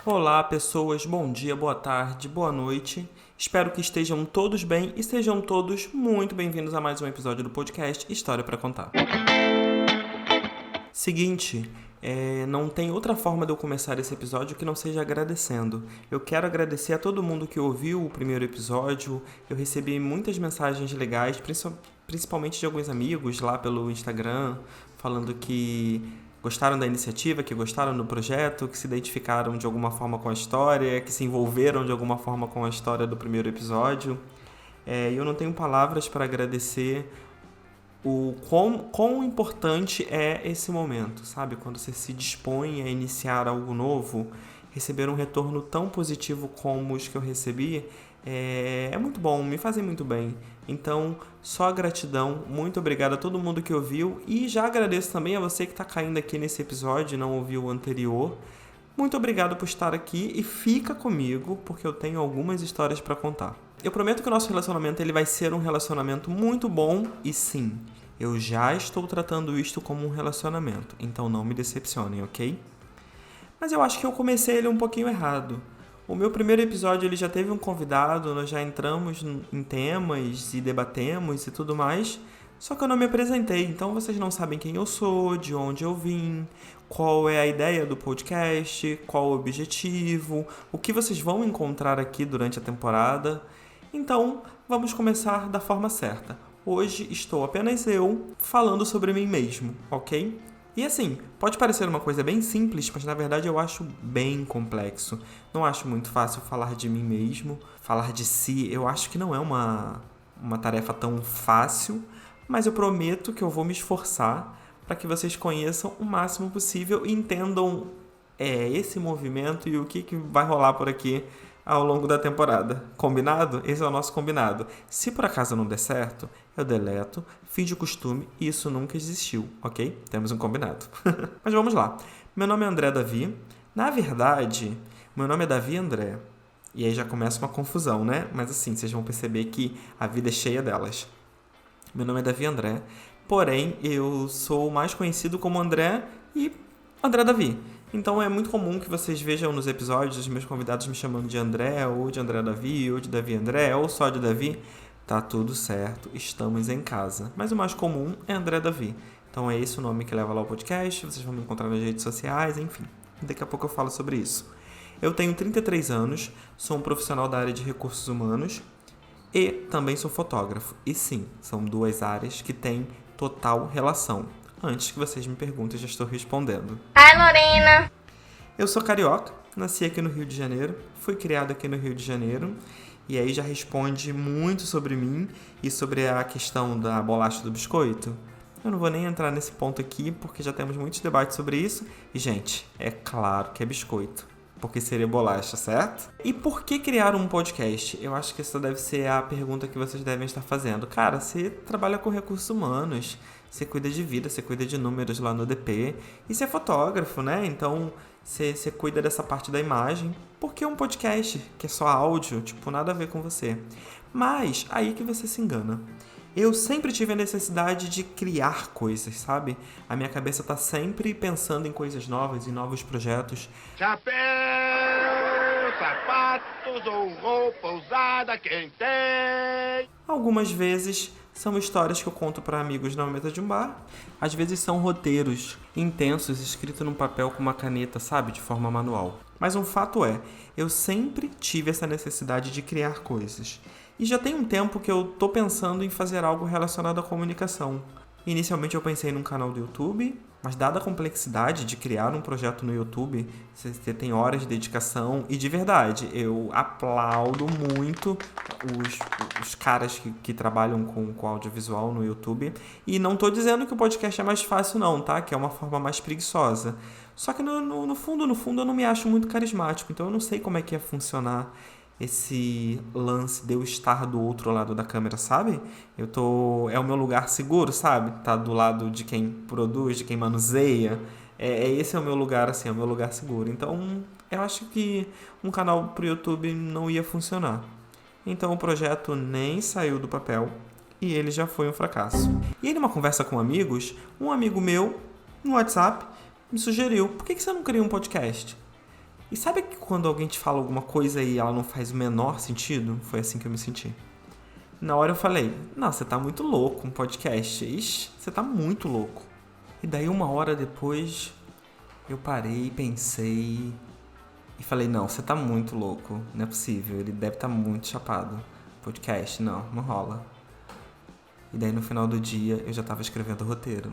Olá, pessoas, bom dia, boa tarde, boa noite. Espero que estejam todos bem e sejam todos muito bem-vindos a mais um episódio do podcast História para Contar. Seguinte, não tem outra forma de eu começar esse episódio que não seja agradecendo. Eu quero agradecer a todo mundo que ouviu o primeiro episódio. Eu recebi muitas mensagens legais, principalmente de alguns amigos lá pelo Instagram, falando que gostaram da iniciativa, que gostaram do projeto, que se identificaram de alguma forma com a história, que se envolveram de alguma forma com a história do primeiro episódio. Eu não tenho palavras para agradecer o quão importante é esse momento, sabe? Quando você se dispõe a iniciar algo novo, receber um retorno tão positivo como os que eu recebi é muito bom, me fazem muito bem. Então, só gratidão, muito obrigado a todo mundo que ouviu e já agradeço também a você que está caindo aqui nesse episódio e não ouviu o anterior. Muito obrigado por estar aqui e fica comigo porque eu tenho algumas histórias para contar. Eu prometo que o nosso relacionamento ele vai ser um relacionamento muito bom e sim, eu já estou tratando isto como um relacionamento, então não me decepcionem, ok? Mas eu acho que eu comecei ele um pouquinho errado. O meu primeiro episódio ele já teve um convidado, nós já entramos em temas e debatemos e tudo mais, só que eu não me apresentei, então vocês não sabem quem eu sou, de onde eu vim, qual é a ideia do podcast, qual o objetivo, o que vocês vão encontrar aqui durante a temporada. Então, vamos começar da forma certa. Hoje estou apenas eu falando sobre mim mesmo, ok? E assim, pode parecer uma coisa bem simples, mas na verdade eu acho bem complexo. Não acho muito fácil falar de mim mesmo, falar de si. Eu acho que não é uma tarefa tão fácil, mas eu prometo que eu vou me esforçar para que vocês conheçam o máximo possível e entendam esse movimento e o que vai rolar por aqui ao longo da temporada. Combinado? Esse é o nosso combinado. Se por acaso não der certo, eu deleto, fim de costume e isso nunca existiu, ok? Temos um combinado. Mas vamos lá. Meu nome é André Davi. Na verdade, meu nome é Davi André. E aí já começa uma confusão, né? Mas assim, vocês vão perceber que a vida é cheia delas. Meu nome é Davi André. Porém, eu sou mais conhecido como André e André Davi. Então é muito comum que vocês vejam nos episódios os meus convidados me chamando de André, ou de André Davi, ou de Davi André, ou só de Davi. Tá tudo certo, estamos em casa. Mas o mais comum é André Davi. Então é esse o nome que leva lá ao podcast, vocês vão me encontrar nas redes sociais, enfim. Daqui a pouco eu falo sobre isso. Eu tenho 33 anos, sou um profissional da área de recursos humanos e também sou fotógrafo. E sim, são duas áreas que têm total relação. Antes que vocês me perguntem, já estou respondendo. Ai, Lorena! Eu sou carioca, nasci aqui no Rio de Janeiro, fui criado aqui no Rio de Janeiro, e aí já responde muito sobre mim e sobre a questão da bolacha do biscoito. Eu não vou nem entrar nesse ponto aqui, porque já temos muitos debates sobre isso, e gente, é claro que é biscoito, porque seria bolacha, certo? E por que criar um podcast? Eu acho que essa deve ser a pergunta que vocês devem estar fazendo. Cara, você trabalha com recursos humanos, você cuida de vida, você cuida de números lá no DP, e você é fotógrafo, né? Então, você cuida dessa parte da imagem. Por que um podcast, que é só áudio? Tipo, nada a ver com você. Mas, aí que você se engana. Eu sempre tive a necessidade de criar coisas, sabe? A minha cabeça tá sempre pensando em coisas novas, em novos projetos. Chapéu, sapatos ou roupa usada, quem tem? Algumas vezes são histórias que eu conto para amigos na mesa de um bar. Às vezes são roteiros intensos escritos num papel com uma caneta, sabe? De forma manual. Mas um fato é, eu sempre tive essa necessidade de criar coisas. E já tem um tempo que eu tô pensando em fazer algo relacionado à comunicação. Inicialmente eu pensei num canal do YouTube, mas dada a complexidade de criar um projeto no YouTube, você tem horas de dedicação e de verdade, eu aplaudo muito os caras que trabalham com audiovisual no YouTube. E não tô dizendo que o podcast é mais fácil não, tá? Que é uma forma mais preguiçosa. Só que no fundo eu não me acho muito carismático, então eu não sei como é que ia funcionar esse lance de eu estar do outro lado da câmera, sabe? É o meu lugar seguro, sabe? Tá do lado de quem produz, de quem manuseia. Esse é o meu lugar, assim, é o meu lugar seguro. Então, eu acho que um canal pro YouTube não ia funcionar. Então, o projeto nem saiu do papel e ele já foi um fracasso. E aí, numa conversa com amigos, um amigo meu, no WhatsApp, me sugeriu, por que você não cria um podcast? E sabe que quando alguém te fala alguma coisa e ela não faz o menor sentido? Foi assim que eu me senti. Na hora eu falei, não, você tá muito louco, um podcast. Ixi, você tá muito louco. E daí 1 hora depois, eu parei, pensei e falei, não, você tá muito louco. Não é possível, ele deve estar muito chapado. Podcast, não rola. E daí no final do dia eu já tava escrevendo o roteiro.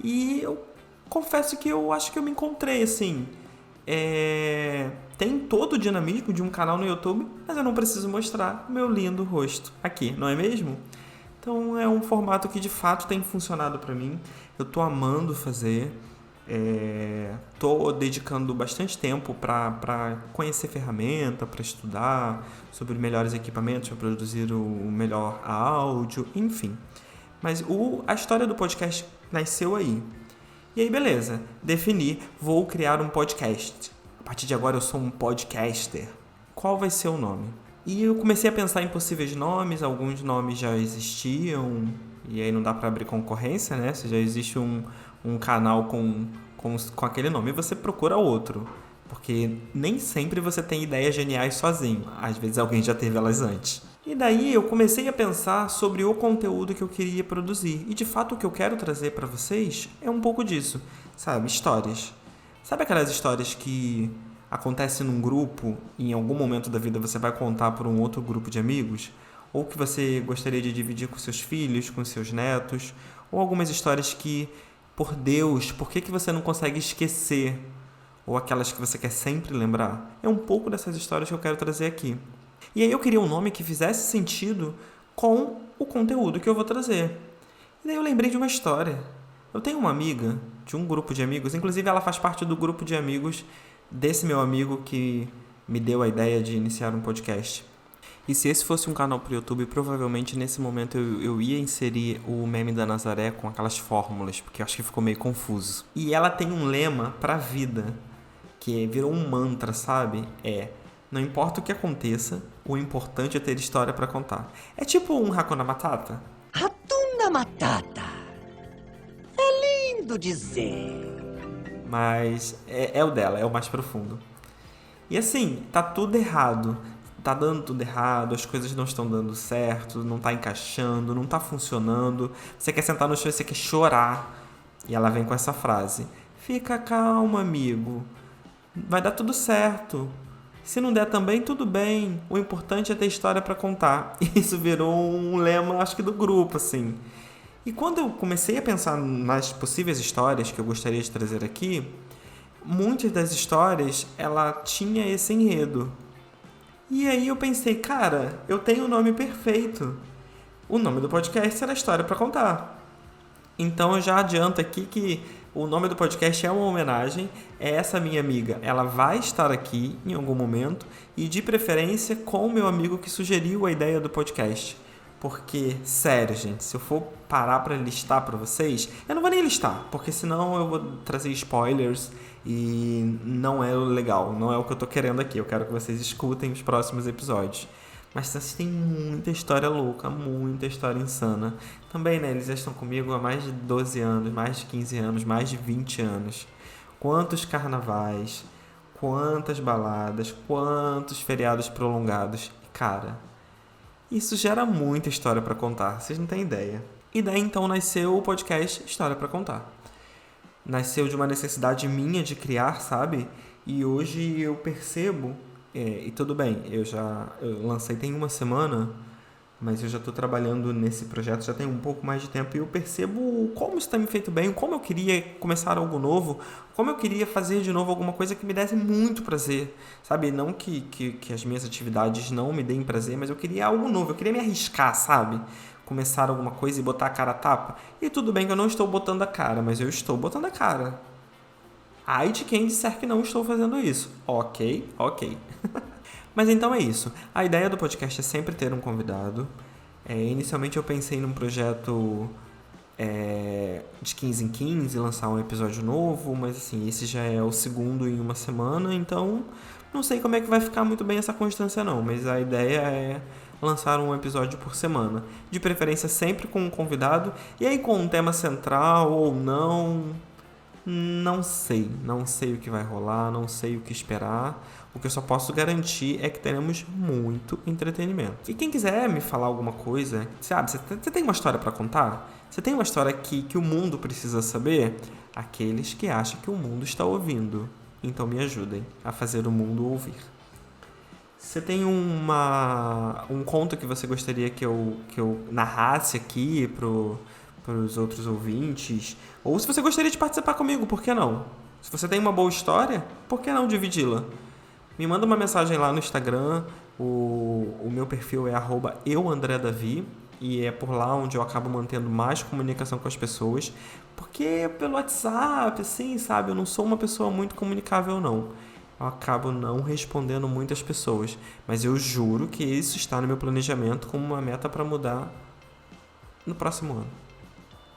E eu confesso que eu acho que eu me encontrei, assim. Tem todo o dinamismo de um canal no YouTube, mas eu não preciso mostrar o meu lindo rosto aqui, não é mesmo? Então é um formato que de fato tem funcionado pra mim. Eu tô amando fazer. Tô dedicando bastante tempo para conhecer ferramenta, para estudar sobre melhores equipamentos, para produzir o melhor áudio, enfim. Mas a história do podcast nasceu aí. E aí, beleza, defini, vou criar um podcast. A partir de agora eu sou um podcaster. Qual vai ser o nome? E eu comecei a pensar em possíveis nomes, alguns nomes já existiam, e aí não dá pra abrir concorrência, né? Se já existe um canal com aquele nome, você procura outro. Porque nem sempre você tem ideias geniais sozinho, às vezes alguém já teve elas antes. E daí eu comecei a pensar sobre o conteúdo que eu queria produzir. E de fato o que eu quero trazer pra vocês é um pouco disso, sabe? Histórias. Sabe aquelas histórias que acontecem num grupo e em algum momento da vida você vai contar para um outro grupo de amigos? Ou que você gostaria de dividir com seus filhos, com seus netos? Ou algumas histórias que, por Deus, por que você não consegue esquecer? Ou aquelas que você quer sempre lembrar? É um pouco dessas histórias que eu quero trazer aqui. E aí eu queria um nome que fizesse sentido com o conteúdo que eu vou trazer. E daí eu lembrei de uma história. Eu tenho uma amiga de um grupo de amigos, inclusive ela faz parte do grupo de amigos desse meu amigo que me deu a ideia de iniciar um podcast. E se esse fosse um canal pro YouTube, provavelmente nesse momento eu ia inserir o meme da Nazaré com aquelas fórmulas, porque eu acho que ficou meio confuso. E ela tem um lema pra vida, que virou um mantra, sabe? Não importa o que aconteça, o importante é ter história pra contar. É tipo um Hakuna Matata. Hakuna Matata. É lindo dizer. Mas é o dela, é o mais profundo. E assim, tá tudo errado. Tá dando tudo errado, as coisas não estão dando certo, não tá encaixando, não tá funcionando. Você quer sentar no chão e você quer chorar. E ela vem com essa frase: fica calmo, amigo. Vai dar tudo certo. Se não der também, tudo bem. O importante é ter história pra contar. E isso virou um lema, acho que do grupo, assim. E quando eu comecei a pensar nas possíveis histórias que eu gostaria de trazer aqui, muitas das histórias, ela tinha esse enredo. E aí eu pensei, cara, eu tenho o nome perfeito. O nome do podcast era História pra Contar. Então eu já adianto aqui que o nome do podcast é uma homenagem. Essa minha amiga, ela vai estar aqui em algum momento e de preferência com o meu amigo que sugeriu a ideia do podcast. Porque, sério, gente, se eu for parar pra listar pra vocês, eu não vou nem listar, porque senão eu vou trazer spoilers e não é legal, não é o que eu tô querendo aqui. Eu quero que vocês escutem os próximos episódios. Mas vocês têm muita história louca, muita história insana. Também, né, eles já estão comigo há mais de 12 anos, mais de 15 anos, mais de 20 anos. Quantos carnavais, quantas baladas, quantos feriados prolongados. E, cara, isso gera muita história pra contar, vocês não têm ideia. E daí então nasceu o podcast História pra Contar. Nasceu de uma necessidade minha de criar, sabe? E hoje eu percebo, e tudo bem, eu lancei tem 1 semana, mas eu já estou trabalhando nesse projeto já tem um pouco mais de tempo e eu percebo como isso tem me feito bem, como eu queria começar algo novo, como eu queria fazer de novo alguma coisa que me desse muito prazer, sabe? Não que as minhas atividades não me deem prazer, mas eu queria algo novo, eu queria me arriscar, sabe? Começar alguma coisa e botar a cara a tapa. E tudo bem que eu não estou botando a cara, mas eu estou botando a cara. Ai de quem disser que não estou fazendo isso. Ok. Mas então é isso. A ideia do podcast é sempre ter um convidado. Inicialmente eu pensei num projeto de 15 em 15, lançar um episódio novo, mas assim, esse já é o segundo em 1 semana, então não sei como é que vai ficar muito bem essa constância não, mas a ideia é lançar um episódio por semana. De preferência sempre com um convidado, e aí com um tema central ou não, Não sei o que vai rolar, não sei o que esperar. O que eu só posso garantir é que teremos muito entretenimento. E quem quiser me falar alguma coisa, sabe, você tem uma história pra contar? Você tem uma história que o mundo precisa saber? Aqueles que acham que o mundo está ouvindo. Então me ajudem a fazer o mundo ouvir. Você tem um conto que você gostaria que eu narrasse aqui para os outros ouvintes? Ou se você gostaria de participar comigo, por que não? Se você tem uma boa história, por que não dividi-la? Me manda uma mensagem lá no Instagram, o meu perfil é @euandredavi, e é por lá onde eu acabo mantendo mais comunicação com as pessoas, porque pelo WhatsApp, assim, sabe, eu não sou uma pessoa muito comunicável, não. Eu acabo não respondendo muitas pessoas, mas eu juro que isso está no meu planejamento como uma meta para mudar no próximo ano.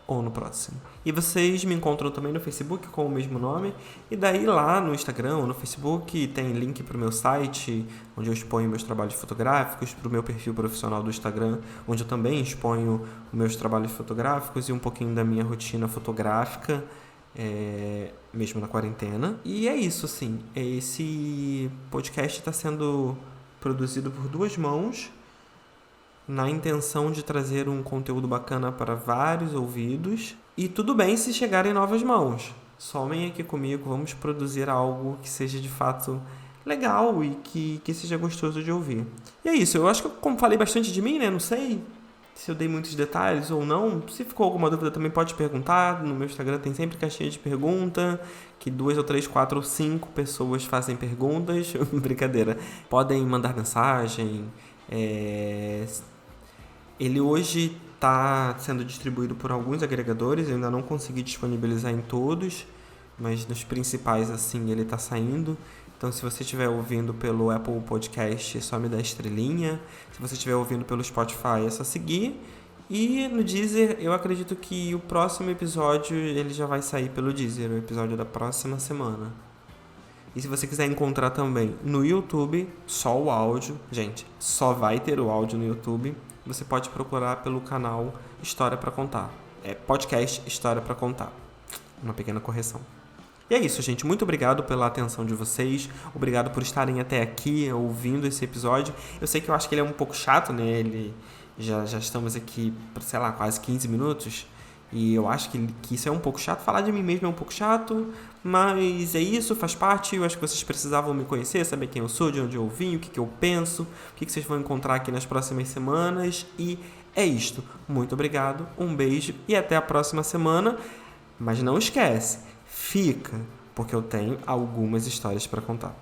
Ou no próximo. E vocês me encontram também no Facebook com o mesmo nome. E daí lá no Instagram ou no Facebook tem link para o meu site, onde eu exponho meus trabalhos fotográficos, para o meu perfil profissional do Instagram, onde eu também exponho os meus trabalhos fotográficos e um pouquinho da minha rotina fotográfica, mesmo na quarentena. E é isso, assim. Esse podcast está sendo produzido por 2 mãos, na intenção de trazer um conteúdo bacana para vários ouvidos. E tudo bem se chegarem novas mãos. Somem aqui comigo, vamos produzir algo que seja de fato legal e que seja gostoso de ouvir. E é isso, eu acho que eu falei bastante de mim, né? Não sei se eu dei muitos detalhes ou não. Se ficou alguma dúvida também pode perguntar. No meu Instagram tem sempre caixinha de pergunta, que 2 ou 3, 4 ou 5 pessoas fazem perguntas. Brincadeira. Podem mandar mensagem. Ele hoje está sendo distribuído por alguns agregadores, eu ainda não consegui disponibilizar em todos, mas nos principais, assim, ele está saindo. Então, se você estiver ouvindo pelo Apple Podcast, é só me dar estrelinha. Se você estiver ouvindo pelo Spotify, é só seguir. E no Deezer, eu acredito que o próximo episódio ele já vai sair pelo Deezer, o episódio da próxima semana. E se você quiser encontrar também no YouTube, só o áudio, gente, só vai ter o áudio no YouTube. Você pode procurar pelo canal História pra Contar. É podcast História pra Contar. Uma pequena correção. E é isso, gente. Muito obrigado pela atenção de vocês. Obrigado por estarem até aqui ouvindo esse episódio. Eu sei que eu acho que ele é um pouco chato, né? Já estamos aqui, sei lá, quase 15 minutos. E eu acho que isso é um pouco chato. Falar de mim mesmo é um pouco chato. Mas é isso, faz parte. Eu acho que vocês precisavam me conhecer, saber quem eu sou, de onde eu vim, o que eu penso, o que vocês vão encontrar aqui nas próximas semanas. E é isto. Muito obrigado, um beijo e até a próxima semana. Mas não esquece, fica, porque eu tenho algumas histórias para contar.